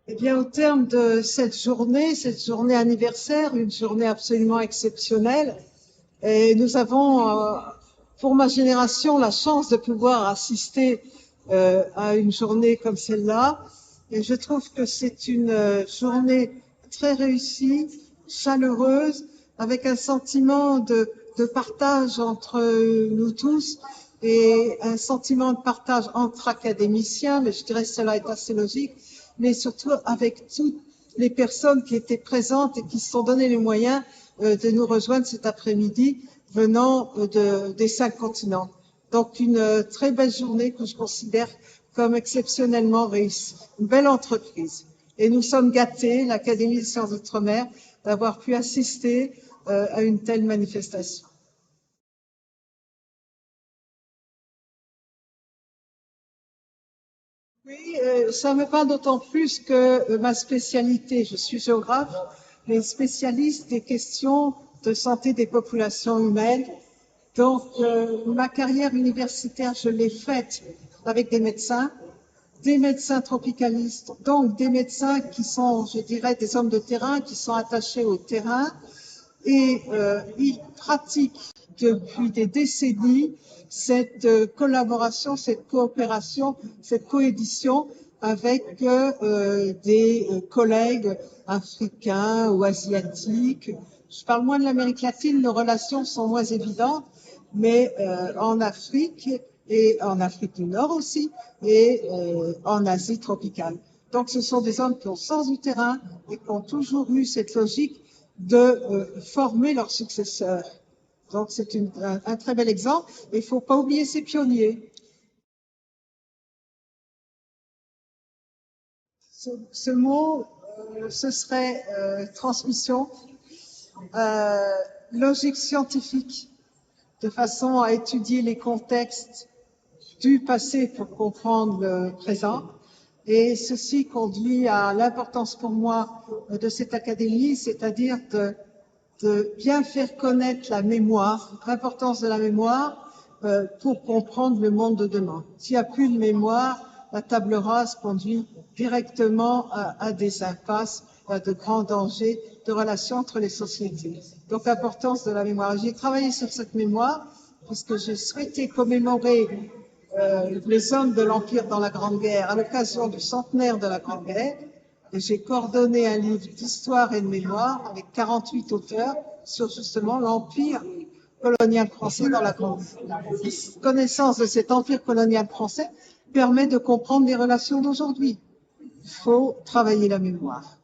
Eh bien, au terme de cette journée anniversaire, une journée absolument exceptionnelle, et nous avons, pour ma génération, la chance de pouvoir assister à une journée comme celle-là. Et je trouve que c'est une journée très réussie, chaleureuse, avec un sentiment de partage entre nous tous et un sentiment de partage entre académiciens, mais je dirais que cela est assez logique, mais surtout avec toutes les personnes qui étaient présentes et qui se sont donné les moyens de nous rejoindre cet après-midi venant des 5 continents. Donc une très belle journée que je considère comme exceptionnellement réussie. Une belle entreprise. Et nous sommes gâtés, l'Académie des sciences d'outre-mer, d'avoir pu assister à une telle manifestation. Oui, ça me parle d'autant plus que ma spécialité, je suis géographe, mais spécialiste des questions de santé des populations humaines. Donc, ma carrière universitaire, je l'ai faite avec des médecins tropicalistes, donc des médecins qui sont, je dirais, des hommes de terrain, qui sont attachés au terrain, et ils pratiquent depuis des décennies cette collaboration, cette coopération, cette coédition avec des collègues africains ou asiatiques. Je parle moins de l'Amérique latine, nos relations sont moins évidentes, mais en Afrique et en Afrique du Nord aussi, et en Asie tropicale. Donc ce sont des hommes qui ont sens du terrain et qui ont toujours eu cette logique de former leurs successeurs. Donc c'est un très bel exemple. Et il ne faut pas oublier ces pionniers. Ce mot, ce serait transmission, euh, logique scientifique, de façon à étudier les contextes du passé pour comprendre le présent. Et ceci conduit à l'importance pour moi de cette académie, c'est-à-dire de bien faire connaître la mémoire, l'importance de la mémoire pour comprendre le monde de demain. S'il n'y a plus de mémoire, la table rase conduit directement à des impasses, à de grands dangers de relations entre les sociétés. Donc l'importance de la mémoire. J'ai travaillé sur cette mémoire puisque j'ai souhaité commémorer les hommes de l'Empire dans la Grande Guerre à l'occasion du centenaire de la Grande Guerre. Et j'ai coordonné un livre d'histoire et de mémoire avec 48 auteurs sur justement l'empire colonial français dans la Grande Guerre. La connaissance de cet empire colonial français permet de comprendre les relations d'aujourd'hui. Il faut travailler la mémoire.